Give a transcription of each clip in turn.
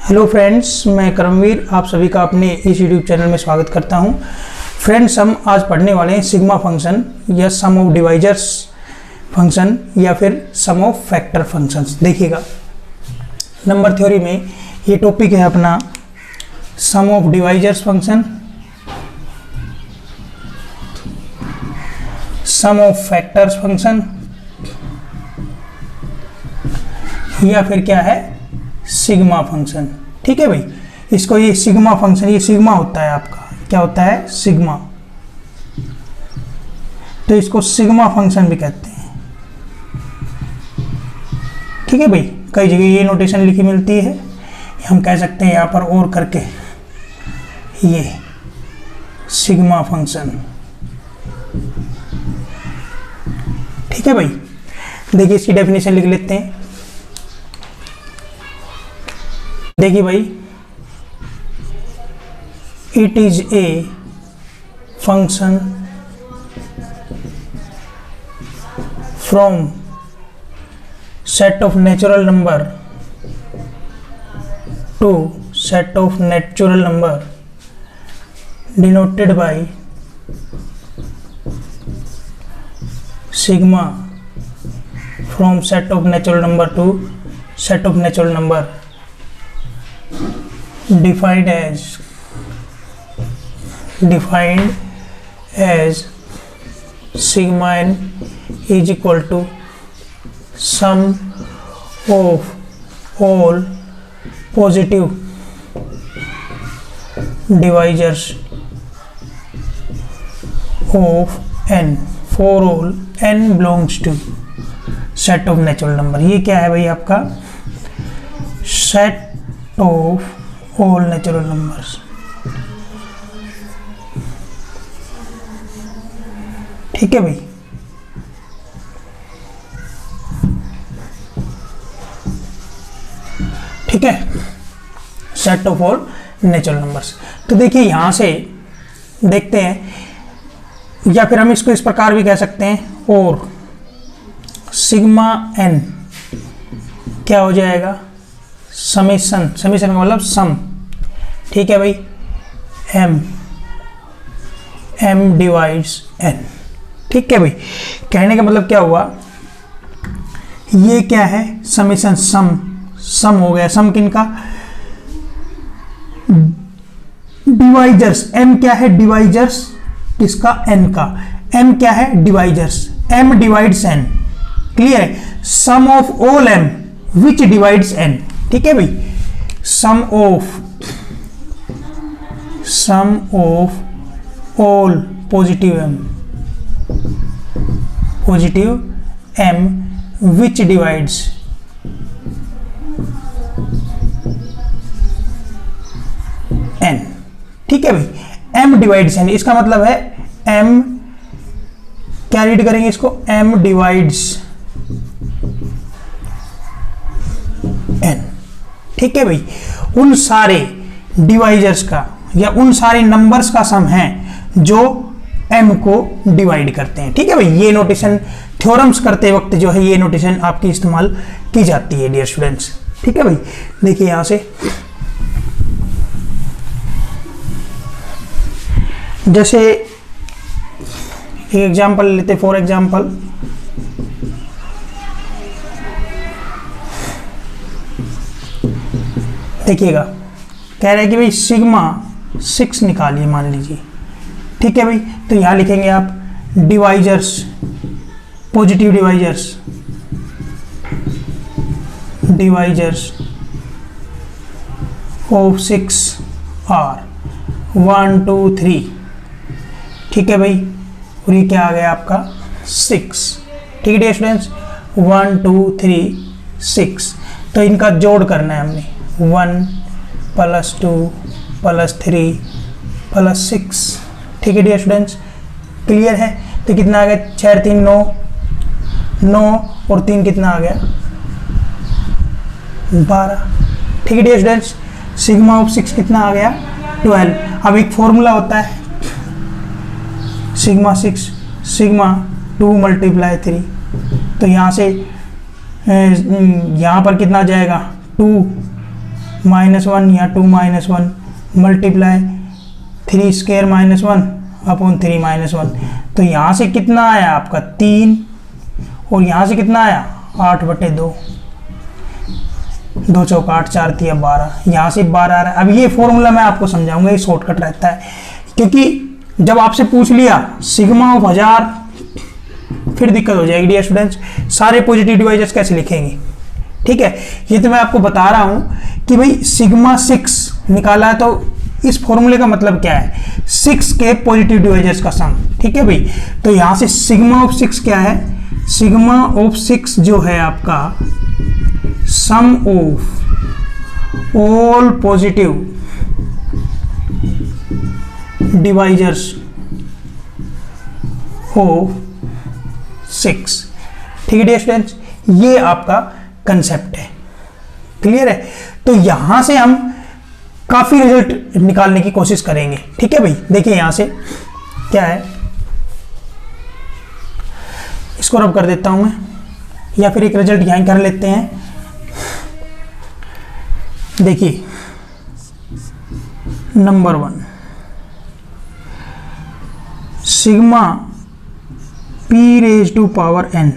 Hello friends, मैं करमवीर आप सभी का अपने इस यूट्यूब चैनल में स्वागत करता हूं। फ्रेंड्स, हम आज पढ़ने वाले हैं सिग्मा फंक्शन या सम ऑफ डिवाइजर्स फंक्शन या फिर सम ऑफ फैक्टर फंक्शंस। देखिएगा, नंबर थ्योरी में ये टॉपिक है अपना sum of divisors function, sum of factors function या फिर क्या है सिग्मा फंक्शन। ठीक है भाई, इसको ये सिग्मा फंक्शन, ये सिग्मा होता है आपका, क्या होता है सिग्मा, तो इसको सिग्मा फंक्शन भी कहते हैं। ठीक है भाई, कई जगह ये नोटेशन लिखी मिलती है, हम कह सकते हैं यहां पर और करके ये सिग्मा फंक्शन। ठीक है भाई, देखिए इसकी डेफिनेशन लिख लेते हैं। देखिए भाई, it is a function from set of natural number two set of natural number denoted by sigma from set of natural number two set of natural number defined as sigma n is equal to sum of all positive divisors of n for all n belongs to set of natural number। ये क्या है भाई आपका set of all natural numbers। ठीक है भाई, ठीक है, set of all natural numbers. तो देखिए यहां से देखते हैं, या फिर हम इसको इस प्रकार भी कह सकते हैं, और सिग्मा एन क्या हो जाएगा समेशन, समेशन का मतलब सम। ठीक है भाई, m डिवाइड्स n। ठीक है भाई, कहने का मतलब क्या हुआ, ये क्या है समेशन, सम हो गया। सम किनका, डिवाइजर्स। m क्या है डिवाइजर्स किसका, n का। m क्या है divisors, m divides n। Clear है, sum of all m which divides n। ठीक है भाई, sum of all positive m which divides n। ठीक है भाई, m डिवाइड्स n, इसका मतलब है m क्या रीड करेंगे इसको, m डिवाइड्स n। ठीक है भाई, उन सारे डिवाइजर्स का या उन सारे नंबर्स का सम है जो m को डिवाइड करते हैं। ठीक है भाई, ये नोटेशन थ्योरम्स करते वक्त जो है ये नोटेशन आपकी इस्तेमाल की जाती है डियर स्टूडेंट्स। ठीक है भाई, देखिए यहां से जैसे एक एग्जांपल लेते, फॉर एग्जांपल देखिएगा, कह रहे हैं कि भाई सिग्मा 6 निकालिए मान लीजिए। ठीक है भाई, तो यहां लिखेंगे आप divisors, positive divisors of 6 are 1 2 3। ठीक है भाई, और ये क्या आ गया आपका 6। ठीक है डियर स्टूडेंट्स, 1 2 3 6। तो इनका जोड़ करना है हमने, 1 + 2 + 3 + 6। ठीक है डियर स्टूडेंट्स, क्लियर है। तो कितना आ गया, 6 3 9 और 3 कितना आ गया 12। ठीक है डियर स्टूडेंट्स, सिग्मा ऑफ 6 कितना आ गया 12। अब एक फॉर्मूला होता है सिग्मा 6 सिग्मा 2 × 3। तो यहाँ से यहाँ पर कितना जाएगा 2 -1 या 2 -1 मल्टीप्लाई 3 स्क्वायर -1 अपॉन 3 -1। तो यहाँ से कितना आया आपका 3 और यहाँ से कितना आया 8/2, 2 चौका 8, 4 तिया 12, यहाँ से 12 आ रहा है। अब ये फॉर्मूला मैं आपको समझाऊंगा, ये शॉर्टकट रहता है, क्योंकि जब आपसे पूछ लिया सिग्मा ऑफ 1000 फिर दिक्कत हो जाएगी डियर स्टूडेंट्स, सारे पॉजिटिव डिवाइजर्स कैसे लिखेंगे। ठीक है, ये तो मैं आपको बता रहा हूं कि भाई सिग्मा 6 निकाला है, तो इस फॉर्मूले का मतलब क्या है, 6 के पॉजिटिव डिवाइजर्स का सम। ठीक है भाई, तो यहां से सिग्मा ऑफ 6 क्या है, सिग्मा ऑफ 6 जो है आपका sum of all positive divisors of 6। ठीक है डियर स्टूडेंट्स, ये आपका कंसेप्ट है, क्लियर है। तो यहां से हम काफी रिजल्ट निकालने की कोशिश करेंगे। ठीक है भाई, देखिए यहां से क्या है, इसको रब कर देता हूं मैं, या फिर एक रिजल्ट यहां कर लेते हैं। देखिए number 1 sigma p raise to power n,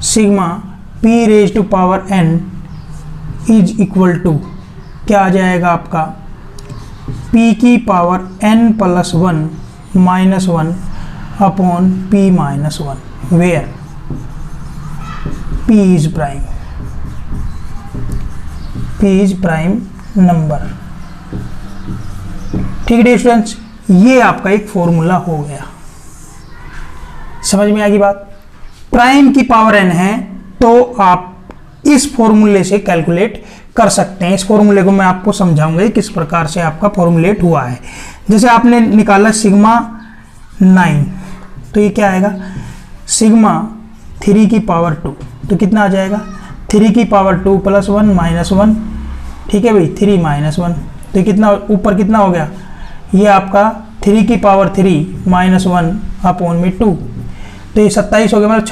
sigma p raise to power n is equal to क्या आ जाएगा आपका p की power n plus 1 minus 1 upon p minus 1, where p is prime, p is prime number. ठीक है students, ये आपका एक फॉर्मूला हो गया, समझ में आ गई बात। प्राइम की पावर n है तो आप इस फॉर्मूले से कैलकुलेट कर सकते हैं। इस फॉर्मूले को मैं आपको समझाऊंगा किस प्रकार से आपका फॉर्मुलेट हुआ है। जैसे आपने निकाला सिग्मा 9, तो ये क्या आएगा सिग्मा 3 की पावर 2, तो कितना आ जाएगा 3 की पावर 2 प्लस 1 माइनस 1। ठीक है भाई, 3 माइनस 1, तो कितना ऊपर कितना हो गया, ये आपका 3 की पावर 3 माइनस 1 अपॉन में 2, तो ये 27 हो गया, मतलब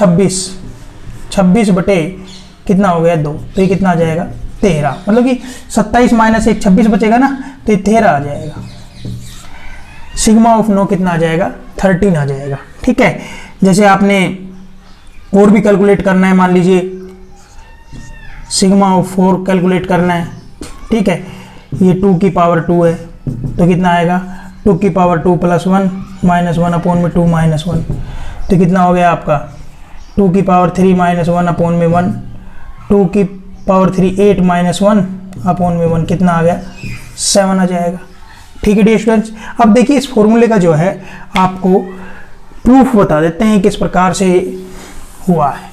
26 बटे कितना हो गया 2, तो ये कितना आ जाएगा 13, मतलब कि 27 माइनस 1 26 बचेगा ना, तो ये 13 आ जाएगा। सिग्मा ऑफ 9 कितना आ जाएगा 13 आ जाएगा। ठीक है, जैसे आपने और भी कैलकुलेट करना है, मान लीजिए सिग्मा ऑफ 4 कैलकुलेट करना है। ठीक है, ये 2 की पावर 2 है, तो कितना आएगा 2 की पावर 2 प्लस 1 माइनस 1 अपॉन में 2 माइनस 1, तो कितना हो गया आपका 2 की पावर 3 माइनस 1 अपॉन में 1, 2 की पावर 3 8 माइनस 1 अपॉन में 1, कितना आ गया 7 आ जाएगा। ठीक है डियर स्टूडेंट्स, अब देखिए इस फॉर्मूले का जो है आपको प्रूफ बता देते हैं किस प्रकार से हुआ है।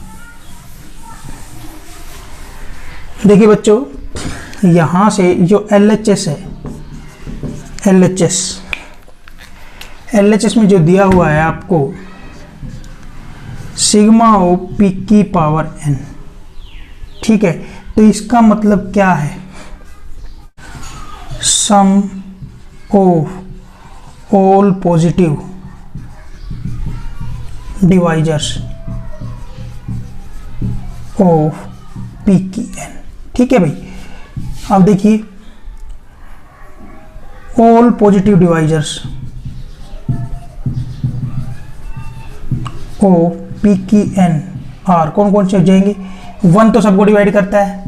देखिए बच्चों, यहां से जो LHS है, LHS में जो दिया हुआ है आपको सिग्मा ऑफ p की पावर n। ठीक है, तो इसका मतलब क्या है, sum of all positive divisors of p की n। ठीक है भाई, अब देखिए all positive divisors of p की n आर कौन कौन से हो जाएंगे, 1 तो सबको डिवाइड करता है,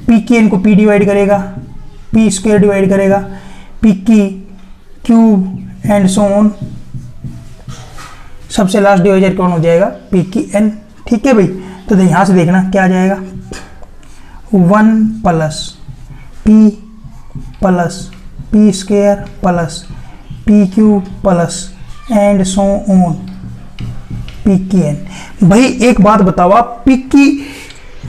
p की n को p डिवाइड करेगा, p स्क्वायर डिवाइड करेगा, p की क्यूब एंड सो ऑन, सबसे लास्ट डिवाइजर कौन हो जाएगा p की n। ठीक है भाई, तो यहां से देखना क्या आ जाएगा 1 plus p square plus p cube plus and so on p की n। भाई एक बात बताओ आप, p की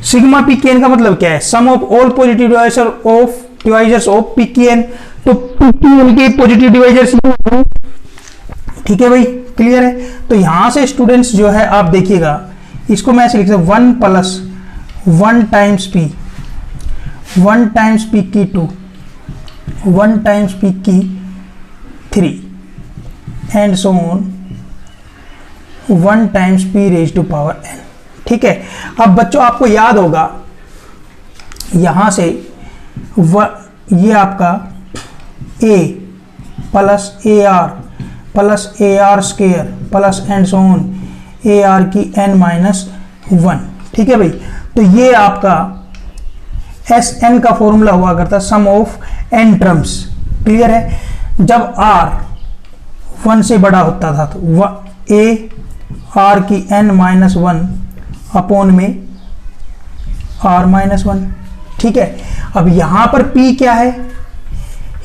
सिग्मा p की n का मतलब क्या है, sum of all positive divisors of p की n, तो p की n के पॉजिटिव डिवाइजर्स। ठीक है भाई, क्लियर है। तो यहां से स्टूडेंट्स जो है आप देखिएगा, इसको मैं ऐसे लिख सकता हूं 1 plus 1 times p, 1 times p की 2, 1 टाइम्स p की 3 and so on 1 times p raise to power n। ठीक है, अब बच्चों आपको याद होगा यहां से ये आपका a plus A R square plus and so on A R की n माइनस 1। ठीक है भाई, तो ये आपका एस एन का फॉर्मूला हुआ करता सम ऑफ n टर्म्स। क्लियर है, जब r 1 से बड़ा होता था तो ए आर की n माइनस 1 अपॉन में r माइनस 1। ठीक है, अब यहां पर p क्या है,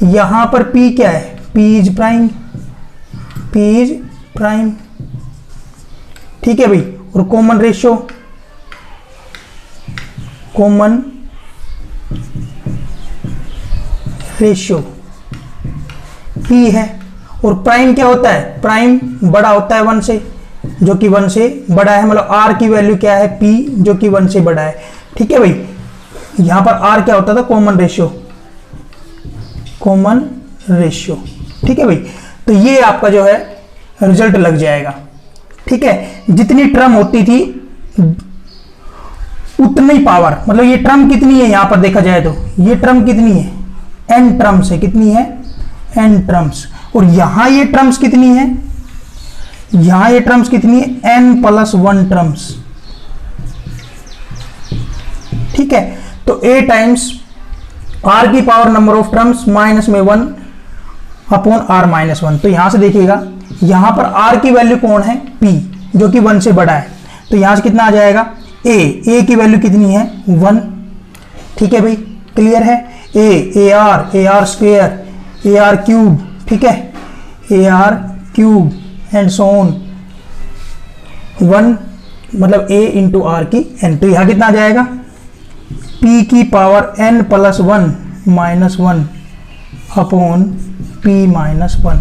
यहां पर p क्या है, p is prime, p is prime. ठीक है भाई, और common ratio, common ratio p है। और प्राइम क्या होता है, प्राइम बड़ा होता है 1 से, जो कि 1 से बड़ा है, मतलब r की वैल्यू क्या है, p, जो कि 1 से बड़ा है। ठीक है भाई, यहां पर r क्या होता था, कॉमन रेशियो, कॉमन रेशियो। ठीक है भाई, तो ये आपका जो है रिजल्ट लग जाएगा। ठीक है, जितनी टर्म होती थी उतनी पावर, मतलब ये टर्म कितनी है, यहां पर देखा जाए तो ये टर्म कितनी है, n टर्म्स है, कितनी है, n टर्म्स। और यहां ये टर्म्स कितनी है, यहां ये टर्म्स कितनी है, n प्लस 1 टर्म्स। ठीक है, तो a टाइम्स r की power number of terms minus में 1 अपॉन r माइनस 1। तो यहां से देखिएगा, यहां पर r की वैल्यू कौन है, p, जो कि 1 से बड़ा है, तो यहां से कितना आ जाएगा, a की वैल्यू कितनी है, 1। ठीक है भाई, क्लियर है, A R square, A R cube, ठीक है, A R cube and so on 1, मतलब a इंटू आर की n। तो यहां कितना आ जाएगा, p की power n plus 1 minus 1 upon p minus 1।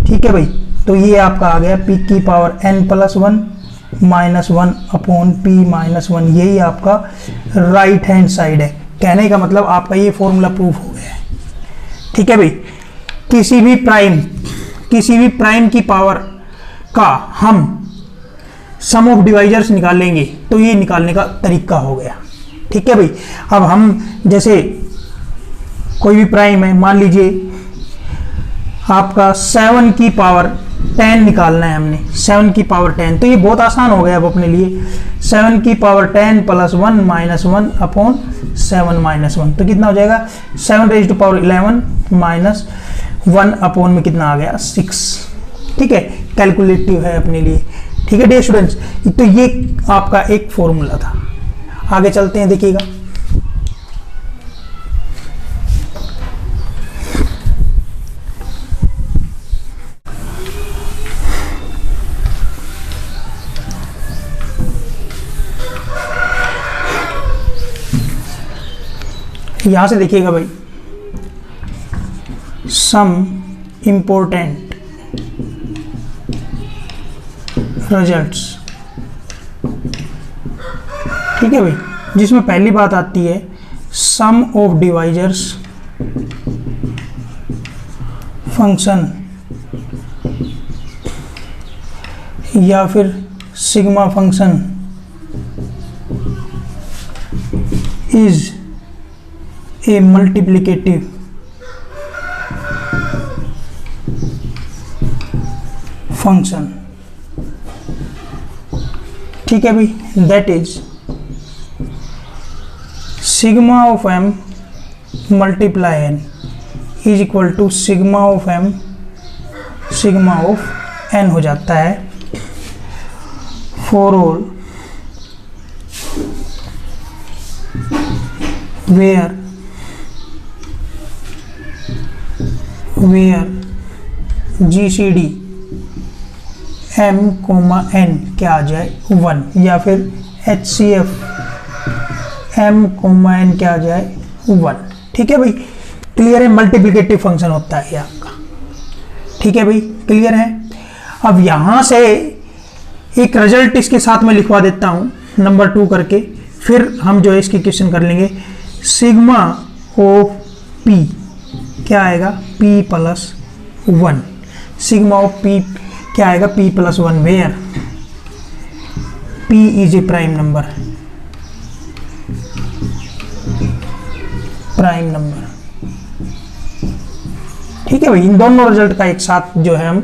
ठीक है भाई, तो ये आपका आ गया p की power n plus 1 minus 1 upon p minus 1। यही आपका राइट हैंड साइड है। कहने का मतलब आपका ये फॉर्मूला प्रूफ हो गया है। ठीक है भाई, किसी भी प्राइम की पावर का हम सम ऑफ डिवाइजर्स निकालेंगे तो ये निकालने का तरीका हो गया। ठीक है भाई, अब हम जैसे कोई भी प्राइम है, मान लीजिए आपका 7 की पावर 10 निकालना है हमने, 7 की पावर 10, तो ये बहुत आसान हो गया अब अपने लिए। 7 की power 10 plus 1 minus 1 upon 7 minus 1, तो कितना हो जाएगा, 7 raise to power 11 minus 1 upon में कितना आ गया, 6। ठीक है, कैलकुलेटिव है अपने लिए। ठीक है डियर स्टूडेंट्स, तो ये आपका एक फॉर्मूला था। आगे चलते हैं, देखिएगा यहां से देखिएगा भाई, सम इंपॉर्टेंट रिजल्ट्स। ठीक है भाई, जिसमें पहली बात आती है सम ऑफ डिवाइजर्स फंक्शन या फिर sigma function is a multiplicative function. ठीक है भाई, that is sigma of m multiply n is equal to sigma of m sigma of n हो जाता है for all where GCD m, n क्या आ जाए 1, या फिर HCF m, n क्या आ जाए 1। ठीक है भाई, क्लियर है, मल्टीप्लिकेटिव फंक्शन होता है ये आपका। ठीक है भाई, क्लियर है। अब यहां से एक रिजल्ट इसके साथ में लिखवा देता हूं नंबर 2 करके, फिर हम जो है इसकी क्वेश्चन कर लेंगे। सिग्मा ऑफ p क्या आएगा, p plus 1। Sigma of p क्या आएगा, p plus 1 where p is a prime number. Prime number. ठीक है भाई, इन दोनों रिजल्ट का एक साथ जो है हम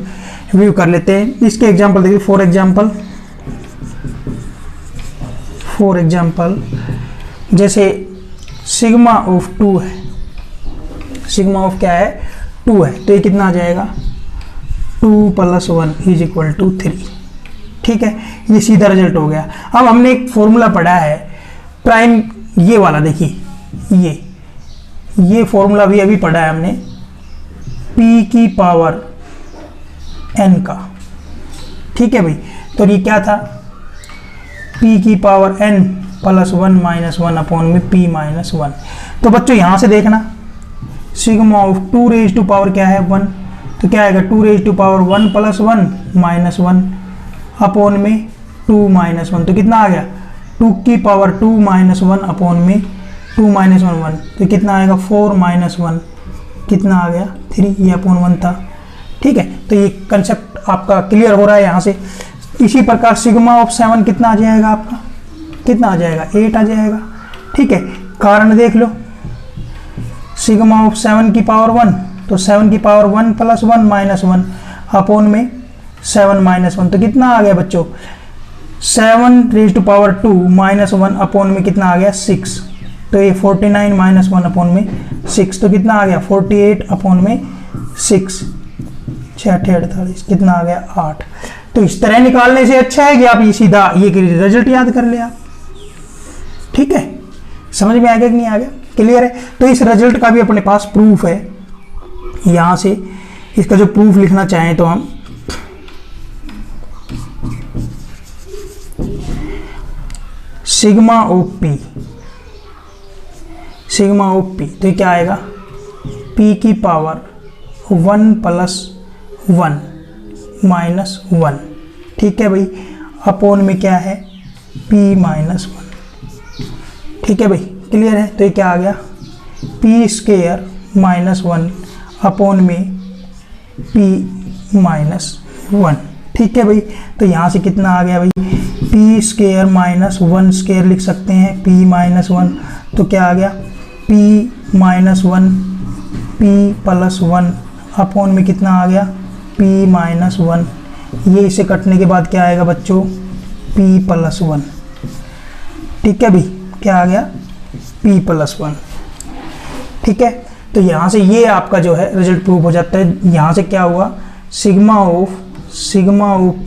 व्यू कर लेते हैं। इसके एग्जांपल देखिए, फॉर एग्जांपल जैसे सिग्मा ऑफ 2 है, सिग्मा ऑफ क्या है 2 है, तो ये कितना आ जाएगा 2 + 1 = 3। ठीक है, ये सीधा रिजल्ट हो गया। अब हमने एक फॉर्मूला पढ़ा है प्राइम, ये वाला देखिए, ये फॉर्मूला भी अभी पढ़ा है हमने, p की पावर n का। ठीक है भाई, तो ये क्या था, p की पावर n + 1 - 1 अपॉन में p - 1। तो बच्चों यहां से देखना, sigma of 2 raise to power क्या है 1, तो क्या आएगा 2 रेज़ टू पावर 1 + 1 - 1 अपॉन में 2 - 1, तो कितना आ गया 2 की पावर 2 - 1 अपॉन में 2 - 1 1, तो कितना आएगा 4 - 1 कितना आ गया 3, ये अपॉन 1 था। ठीक है, तो ये कंसेप्ट आपका क्लियर हो रहा है यहाँ से। इसी प्रकार सिग्मा ऑफ 7 कितना आ जाएगा आपका, कितना आ जाएगा 8 आ जाएगा। ठीक है, कारण देख लो, सिग्मा ऑफ 7 की पावर 1, तो 7 की पावर 1 + 1 - 1 अपॉन में 7 - 1, तो कितना आ गया बच्चों 7 रेज़ टू पावर 2 - 1 अपॉन में कितना आ गया 6, तो ये 49 - 1 अपॉन में 6, तो कितना आ गया 48 अपॉन में 6, 6 8 48, कितना आ गया 8। तो इस तरह निकालने से अच्छा है कि आप ये सीधा ये रिजल्ट याद कर ले आप। ठीक है, समझ में आ गया कि नहीं आ गया, क्लियर है। तो इस रिजल्ट का भी अपने पास प्रूफ है, यहां से इसका जो प्रूफ लिखना चाहें तो हम sigma of p, sigma of p, तो क्या आएगा p की पावर 1 + 1 - 1। ठीक है भाई, अपॉन में क्या है p - 1। ठीक है भाई, क्लियर है। तो ये क्या आ गया p² - 1 अपॉन में p - 1। ठीक है भाई, तो यहाँ से कितना आ गया भाई p² - 1² लिख सकते हैं, p - 1, तो क्या आ गया p - 1 p + 1 अपॉन में कितना आ गया p - 1। ये इसे कटने के बाद क्या आएगा बच्चों p + 1। ठीक है भाई, क्या आ गया p + 1। ठीक है, तो यहाँ से ये आपका जो है रिजल्ट प्रूव हो जाता है। यहाँ से क्या हुआ सिग्मा ऑफ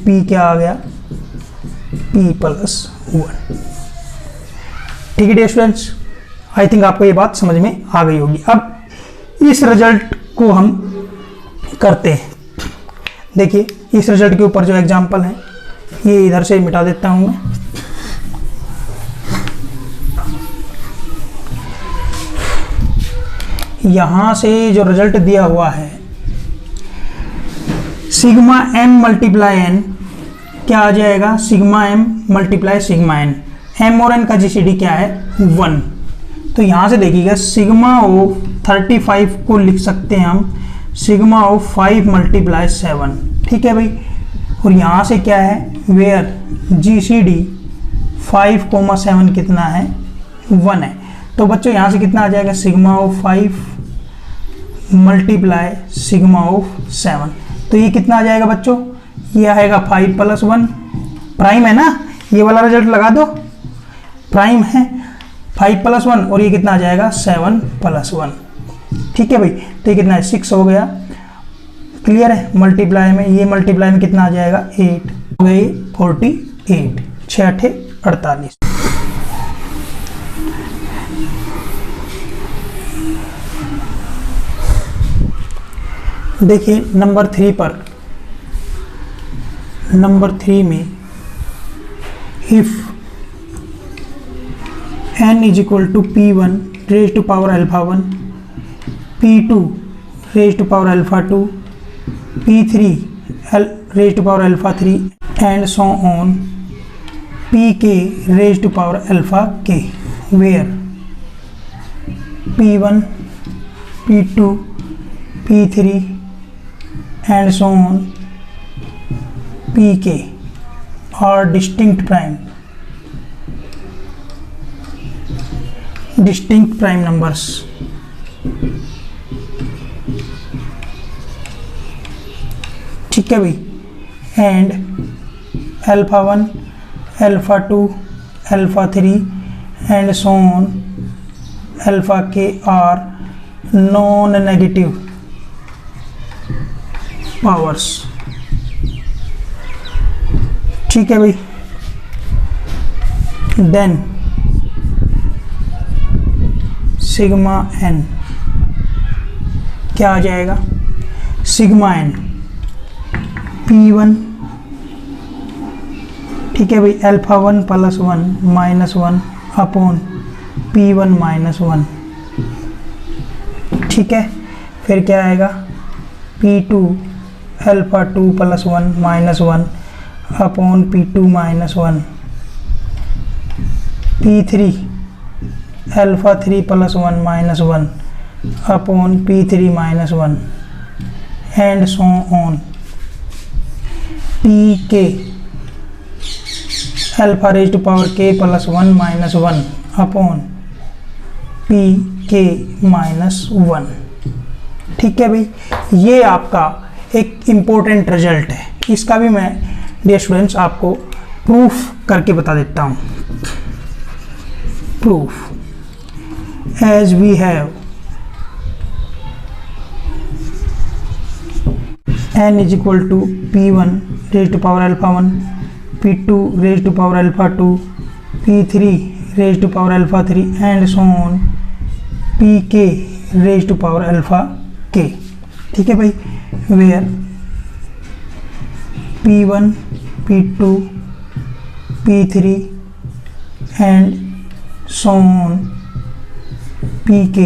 p क्या आ गया p + 1। ठीक है डियर स्टूडेंट्स, आई थिंक आपको ये बात समझ में आ गई होगी। अब इस रिजल्ट को हम करते हैं। देखिए इस रिजल्ट के ऊपर जो एग्जाम्पल है ये इधर से मिटा देता हूं मैं। यहां से जो रिजल्ट दिया हुआ है सिग्मा m × n क्या आ जाएगा sigma m × sigma n, m और n का GCD क्या है 1। तो यहां से देखिएगा सिग्मा ऑफ 35 को लिख सकते हैं हम सिग्मा ऑफ 5 × 7। ठीक है भाई, और यहाँ से क्या है वेयर GCD 5, 7 कितना है 1 है। तो बच्चों यहाँ से कितना आ जाएगा सिग्मा ऑफ 5 × सिग्मा ऑफ 7, तो ये कितना आ जाएगा बच्चों, ये आएगा 5 + 1, प्राइम है ना, ये वाला रिजल्ट लगा दो, प्राइम है 5 + 1, और ये कितना आ जाएगा 7 + 1। ठीक है भाई, तो ये कितना है 6 हो गया, क्लियर है। मल्टीप्लाई में ये मल्टीप्लाई में कितना आ जाएगा 8 हो गई 48, 6 8 48। देखिए नंबर 3 पर, नंबर 3 में if n = p1 raised to power α1, p2 raised to power α2, p3 raised to power α3 and so on, pk raised to power αk, where p1 p2 p3 and so on pk are distinct prime numbers। ठीक है भाई, and alpha 1, alpha 2, alpha 3 and so on alpha के are non negative powers. ठीक है भाई, then sigma N क्या आ जाएगा, सिग्मा एन P1, ठीक है भाई, alpha 1 plus 1 minus 1 upon P1 minus 1। ठीक है, फिर क्या आएगा, P2 alpha 2 plus 1 minus 1 upon P2 minus 1। P3 alpha 3 plus 1 minus 1 upon P3 minus 1 and so on. Pk alpha raise to power k plus 1 minus 1 upon Pk minus 1। ठीक है भाई, ये आपका एक इम्पोर्टेंट रिजल्ट है, इसका भी मैं डियर स्टूडेंट्स आपको प्रूफ करके बता देता हूँ। Proof as we have n is equal to P1 raised to power alpha 1, P2 raised to power alpha 2, P3 raised to power alpha 3 and so on Pk raised to power alpha k। ठीक है भाई, where P1, P2, P3 and so on Pk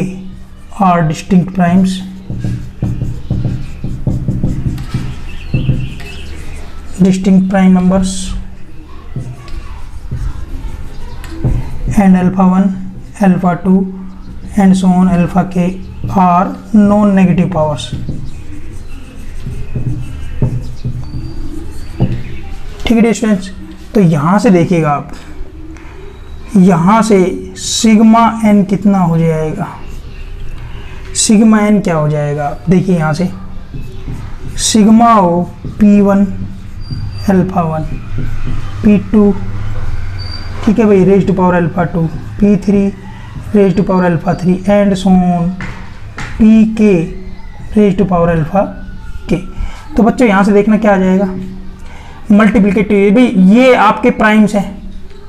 are distinct primes numbers and alpha 1, alpha 2 and so on alpha k are non-negative powers। ठीक है students, तो यहां से देखिएगा आप, यहां से सिग्मा एन कितना हो जाएगा, सिग्मा एन क्या हो जाएगा, देखिए यहां से सिग्मा ओ P1 अल्फा 1, P2, ठीक है भाई, raise to power alpha 2, P3 raise to power alpha 3 and so on Pk raise to power alpha k। तो बच्चों यहाँ से देखना क्या आ जाएगा, मल्टीप्लिकेटिव। भाई ये आपके प्राइम्स हैं,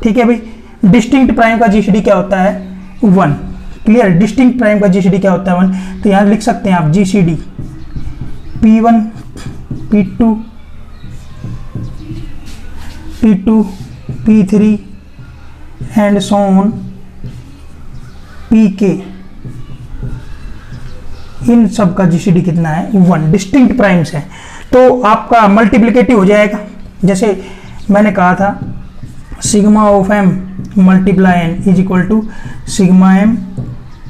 ठीक है भाई, डिस्टिंक्ट प्राइम का जीसीडी क्या होता है 1, क्लियर, डिस्टिंक्ट प्राइम का जीसीडी क्या होता है 1। तो यहाँ लिख सकते हैं आप GCD P1, P2, P2, P3 and so on Pk, इन सब का जीसीडी कितना है 1, डिस्टिंक्ट प्राइम्स है। तो आपका मल्टीप्लिकेटिव हो जाएगा, जैसे मैंने कहा था sigma of m multiply n is equal to sigma m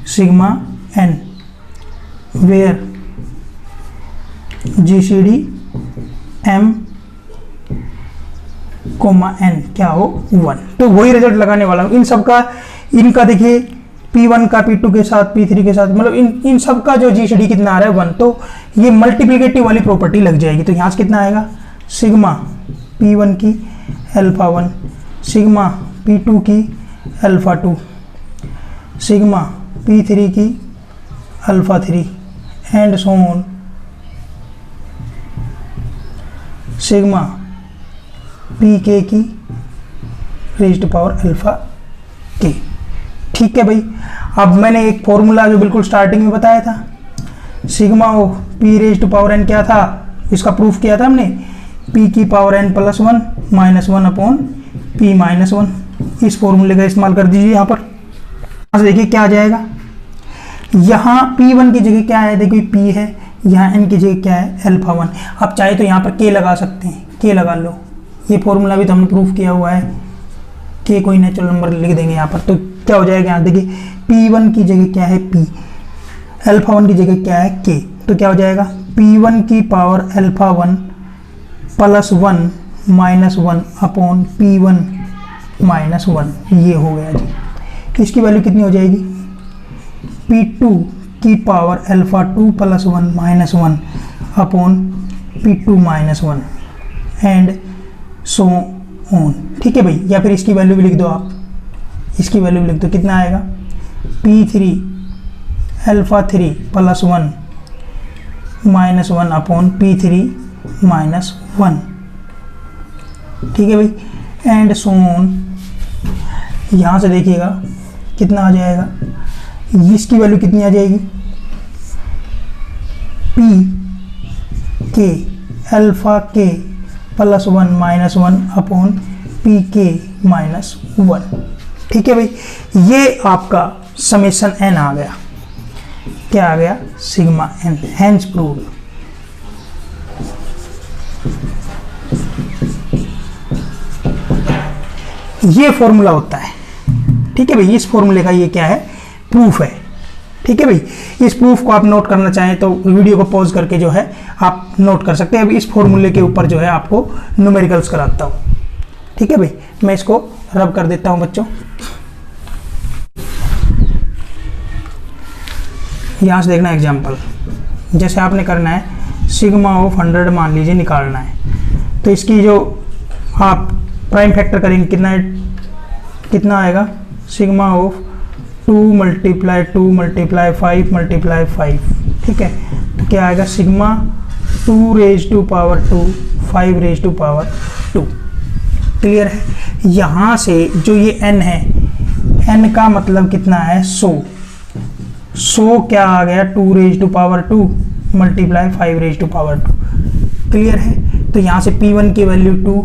sigma n, where GCD m comma n क्या हो 1। तो वही रिजल्ट लगाने वाला हूँ इन सब का, इनका देखिए P1 का P2 के साथ P3 के साथ, मतलब इन सब का जो जीसीडी कितना आ रहा है 1, तो ये मल्टीप्लिकेटिव वाली प्रॉपर्टी लग जाएगी। तो यहाँ से कितना आएगा, सिग्मा P1 की अल्फा 1, सिग्मा P2 की अल्फा 2, सिग्मा P3 की alpha 3 and so on sigma Pk की raise to power alpha k। ठीक है भाई, अब मैंने एक फॉर्मूला जो बिल्कुल स्टार्टिंग में बताया था, sigma of P raise to power n क्या था, इसका प्रूफ किया था हमने, P की power n plus 1 minus 1 upon P minus 1। इस फॉर्मूले का इस्तेमाल कर दीजिए यहाँ पर। यहाँ से देखिए क्या आ जाएगा, यहाँ P1 की जगह क्या है, देखिए P है, यहाँ n की जगह क्या है अल्फा 1। आप चाहे तो यहाँ पर k लगा सकते हैं, k लगा लो, ये फॉर्मूला भी तो हमने प्रूफ किया हुआ है, k कोई नेचुरल नंबर लिख देंगे यहाँ पर। तो क्या हो जाएगा, यहाँ देखिए P1 की जगह क्या है P, अल्फा 1 की जगह क्या है k, तो क्या हो जाएगा P1 की power alpha 1 plus 1 minus 1 upon P1 minus 1, ये हो गया जी। इसकी वैल्यू कितनी हो जाएगी, P2 की power alpha 2 + 1 - 1 upon P2 - 1 and so on. ठीक है भाई, या फिर इसकी वैल्यू भी लिख दो आप, इसकी वैल्यू भी लिख दो, कितना आएगा P3 अल्फा 3 + 1 - 1 अपॉन P3 - 1। ठीक है भाई, एंड सो ऑन। यहाँ से देखिएगा कितना आ जाएगा, इसकी वैल्यू कितनी आ जाएगी, P k alpha k + 1 - 1 upon Pk - 1। ठीक है भाई, ये आपका समेशन n आ गया, क्या आ गया, सिग्मा n, हेंस प्रूव्ड। ये फॉर्मूला होता है। ठीक है भाई, इस फॉर्मूले का ये क्या है, प्रूफ है। ठीक है भाई, इस प्रूफ को आप नोट करना चाहें तो वीडियो को पॉज करके जो है आप नोट कर सकते हैं। अब इस फॉर्मूले के ऊपर जो है आपको न्यूमेरिकल्स कराता हूँ। ठीक है भाई, मैं इसको रब कर देता हूँ बच्चों। यहाँ से देखना एग्जाम्पल, जैसे आपने करना है सिग्मा ऑफ 100 मान लीजिए निकालना है, तो इसकी जो आप प्राइम फैक्टर करेंगे कितना आएगा, सिग्मा ऑफ 2 × 2 × 5 × 5। ठीक है, तो क्या आएगा, सिग्मा 2⁻², 5⁻²। क्लियर है। यहाँ से जो ये n है, n का मतलब कितना है, 100 क्या आ गया, 2⁻² × 5⁻²। क्लियर है। तो यहाँ से P1 की वैल्यू 2,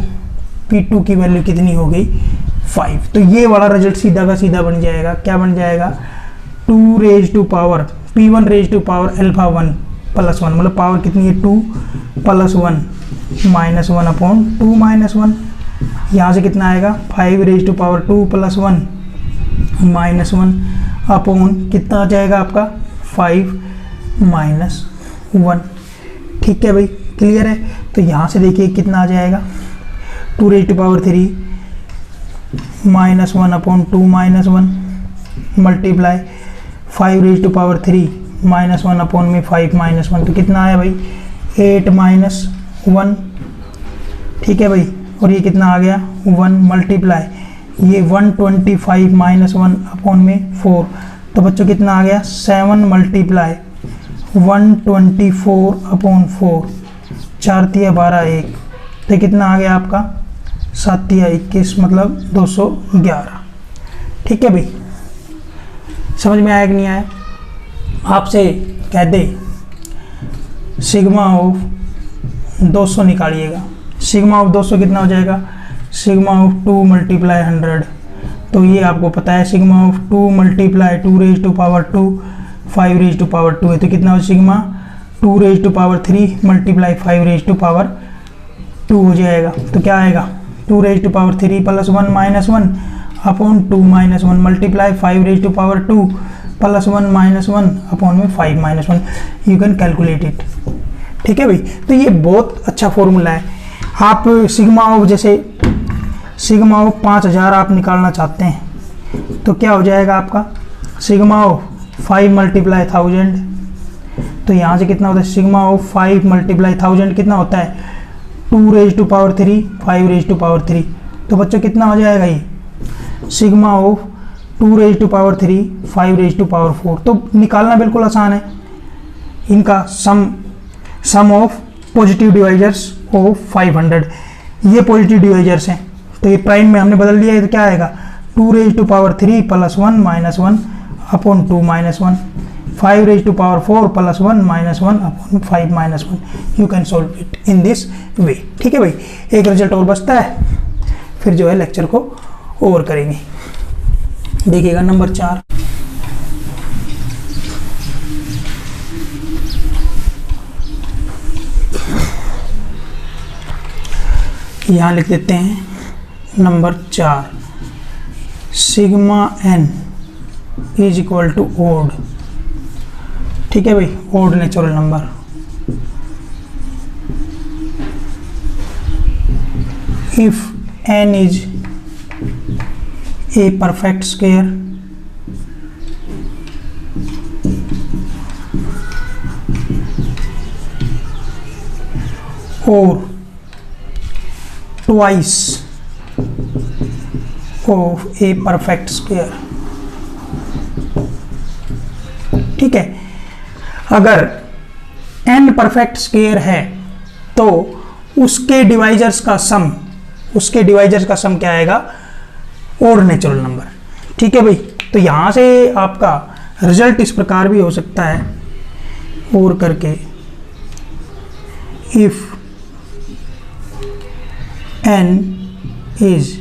P2 की वैल्यू कितनी हो गई, 5। तो ये वाला रिजल्ट सीधा का सीधा बन जाएगा, क्या बन जाएगा, 2⁻, P1⁻² अल्फा 1 + 1, मतलब पावर कितनी है, 2 + 1 - 1 अपॉन 2 - 1। यहाँ से कितना आएगा, 5⁻² + 1 - 1 अपॉन कितना आ जाएगा आपका, 5 - 1। ठीक है भाई, क्लियर है। तो यहाँ से देखिए कितना आ जाएगा, 2⁻³ -1 अपॉन 2 - 1 मल्टीप्लाई 5⁻³ -1 अपॉन में 5 - 1, तो कितना आया भाई, 8 - 1। ठीक है भाई, और ये कितना आ गया, 1 मल्टीप्लाई ये 125 - 1 अपॉन में 4, तो बच्चों कितना आ गया, 7 मल्टीप्लाई 124 अपॉन 4, 4 × 12 1, तो कितना आ गया आपका, 7 × 21 मतलब 211। ठीक है भाई, समझ में आया कि नहीं आया। आपसे कह दे सिग्मा ऑफ 200 निकालिएगा, सिग्मा ऑफ 200 कितना हो जाएगा, सिग्मा ऑफ 2 × 100, तो ये आपको पता है सिग्मा ऑफ 2 × 2⁻², 5⁻² है, तो कितना हो, सिग्मा 2⁻³ × 5⁻² हो जाएगा। तो क्या आएगा, 2⁻³ + 1 - 1 अपॉन 2 - 1 मल्टीप्लाई 5⁻² + 1 - 1 अपॉन में 5 - 1। You can calculate it. ठीक है भाई, तो ये बहुत अच्छा फॉर्मूला है। आप सिग्मा ऑफ, जैसे सिग्मा ऑफ 5000 आप निकालना चाहते हैं तो क्या हो जाएगा आपका, सिग्मा ऑफ 5 × 1000, तो यहाँ से कितना होता है, सिग्मा ऑफ 5 × 1000 कितना होता है, 2⁻³ 5⁻³। तो बच्चों कितना हो जाएगा ये, सिग्मा ऑफ 2⁻³ 5⁻4। तो निकालना बिल्कुल आसान है। इनका सम ऑफ पॉजिटिव डिवाइजर्स ऑफ 500, ये पॉजिटिव डिवाइजर्स हैं, तो ये प्राइम में हमने बदल दिया है, तो क्या आएगा, 2⁻³ + 1 - 1 upon 2 - 1, 5⁻4 + 1 - 1 upon 5 - 1। You can solve it in this way. ठीक है भाई, एक रिजल्ट और बचता है, फिर जो है लेक्चर को ओवर करेंगे। देखिएगा नंबर 4, यहाँ लिख देते हैं नंबर 4, सिग्मा n = ओड। ठीक है भाई, odd natural number. If n is a perfect square और twice of a perfect square. ठीक है, अगर n परफेक्ट स्क्वायर है तो उसके डिवाइजर्स का सम क्या आएगा? Odd natural number. ठीक है भाई, तो यहां से आपका रिजल्ट इस प्रकार भी हो सकता है, और करके if n is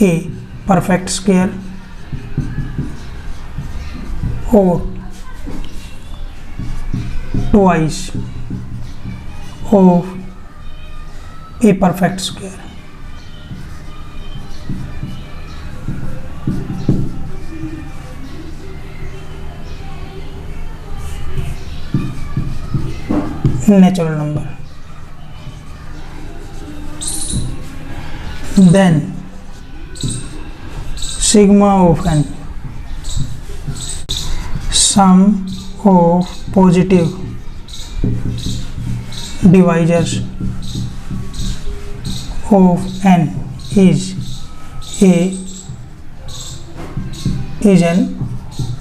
a perfect square और twice of a perfect square, natural number, then sigma of n, sum of positive divisors of n is an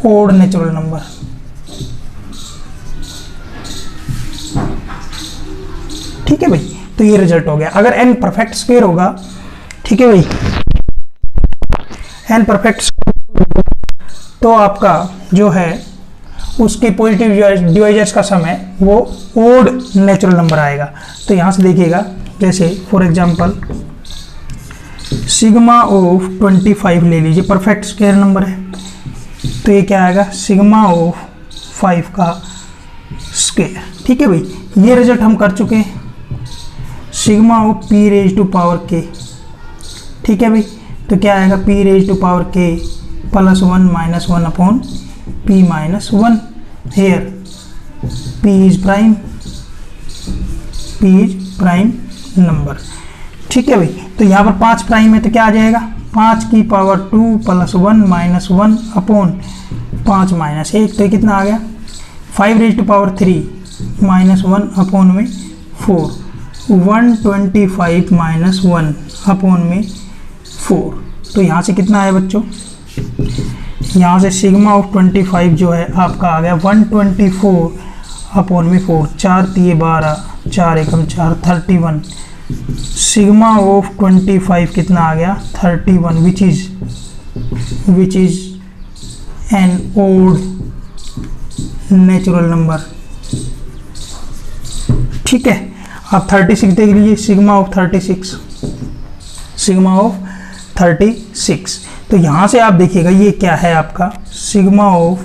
odd natural number। ठीक है भाई, तो ये रिजल्ट हो गया। अगर n परफेक्ट स्क्वायर होगा, ठीक है भाई, n परफेक्ट तो आपका जो है उसके पॉजिटिव डिवाइजर्स का सम है वो ओड नेचुरल नंबर आएगा। तो यहां से देखिएगा, जैसे फॉर एग्जांपल सिग्मा ऑफ 25 ले लीजिए, परफेक्ट स्क्वायर नंबर है, तो ये क्या आएगा? सिग्मा ऑफ 5 का स्क्वायर। ठीक है भाई, ये रिजल्ट हम कर चुके हैं। Sigma of p raise to power k, ठीक है भाई, तो क्या आएगा? p raise to power k plus 1 minus 1 upon p minus 1। here p is prime number। ठीक है भाई, तो यहाँ पर 5 प्राइम है तो क्या आ जाएगा? 5 की power 2 plus 1 minus 1 upon 5 minus 1, तो ये कितना आ गया? 5 raise to power 3 minus 1 upon में 4, 125 माइनस 1 अपॉन में 4। तो यहाँ से कितना आया बच्चों? यहाँ से सिग्मा ऑफ 25 जो है आपका आ गया 124 अपॉन में 4, 4 3 12, 4 एकम 4, 31। सिग्मा ऑफ 25 कितना आ गया? 31, which is an odd natural number. ठीक है, आप 36 देख लीजिए, सिग्मा ऑफ 36, सिग्मा ऑफ 36। तो यहां से आप देखिएगा ये क्या है आपका? सिग्मा ऑफ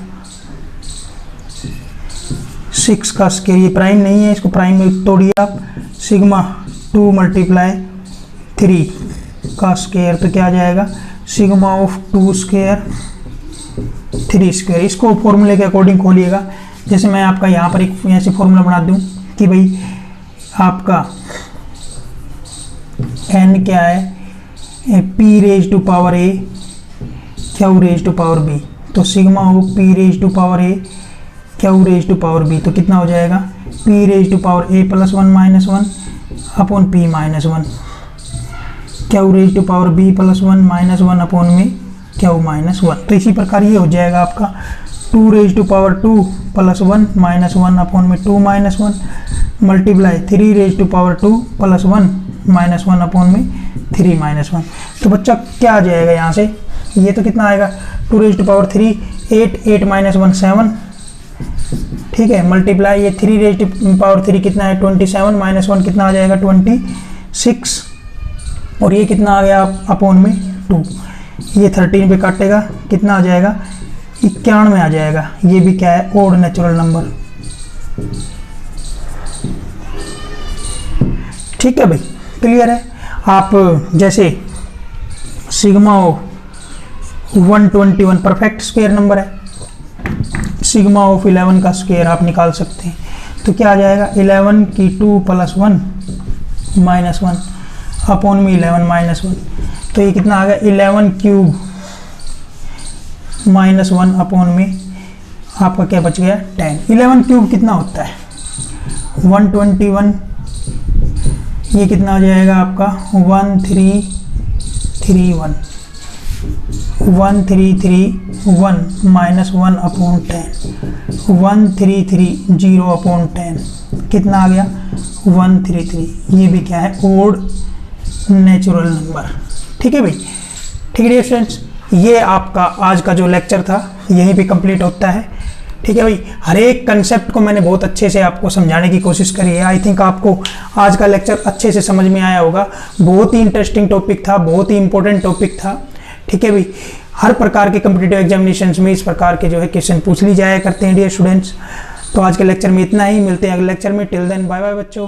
6 का स्क्वायर, ये प्राइम नहीं है, इसको प्राइम में तोड़िए आप। सिग्मा 2 मल्टीप्लाई 3 का स्क्वायर, तो क्या आ जाएगा? Sigma of 2 square 3 square. इसको फॉर्मूले के अकॉर्डिंग खोलिएगा। जैसे मैं आपका यहाँ पर एक ऐसे फॉर्मूला बना दूं कि भाई आपका n क्या है? p raise to power a, q raise to power b। तो sigma of p raise to power a, q raise to power b, तो कितना हो जाएगा? p raise to power a plus 1 minus 1 upon p minus 1, q raise to power b plus 1 minus 1 upon में q minus 1। तो इसी प्रकार ये हो जाएगा आपका 2 raise to power 2 plus 1 minus 1 upon में 2 minus 1 multiply 3 raise to power 2 plus 1 minus 1 upon में 3 माइनस 1। तो बच्चा क्या आ जाएगा यहाँ से? ये तो कितना आएगा? 2 रेज टू पावर 3 8, 8 माइनस 1 7, ठीक है, मल्टीप्लाई ये 3 रेज टू पावर 3 कितना है? 27 माइनस 1 कितना आ जाएगा? 26, और ये कितना आ गया अपॉन में 2। ये 13 पे काटेगा, कितना आ जाएगा? 91 में आ जाएगा। ये भी क्या है? Odd natural number. ठीक है भाई, क्लियर है? आप जैसे sigma of 121 perfect square number है, सिग्मा ऑफ 11 का स्क्वायर आप निकाल सकते हैं। तो क्या आ जाएगा? 11 की 2 प्लस 1 माइनस 1 अपॉन में 11 माइनस 1, तो ये कितना आ गया? 11 क्यूब माइनस 1 अपॉन में आपका क्या बच गया? 10। 11 क्यूब कितना होता है? 121 ये कितना हो जाएगा आपका 1331, 1331 माइनस 1/10, 1330/10 कितना आ गया 133। ये भी क्या है, ओड नेचुरल नंबर। ठीक है भाई, ठीक है डियर स्टूडेंट्स, ये आपका आज का जो लेक्चर था यहीं पे कंप्लीट होता है। ठीक है भाई, हर एक कंसेप्ट को मैंने बहुत अच्छे से आपको समझाने की कोशिश करी है। आई थिंक आपको आज का लेक्चर अच्छे से समझ में आया होगा। बहुत ही इंटरेस्टिंग टॉपिक था, बहुत ही इंपॉर्टेंट टॉपिक था। ठीक है भाई, हर प्रकार के कॉम्पिटिटिव एग्जामिनेशंस में इस प्रकार के जो है क्वेश्चन पूछ ली जाया करते हैं डियर स्टूडेंट्स। तो आज के लेक्चर में इतना ही, मिलते हैं अगले लेक्चर में। टिल देन बाय बाय बच्चों।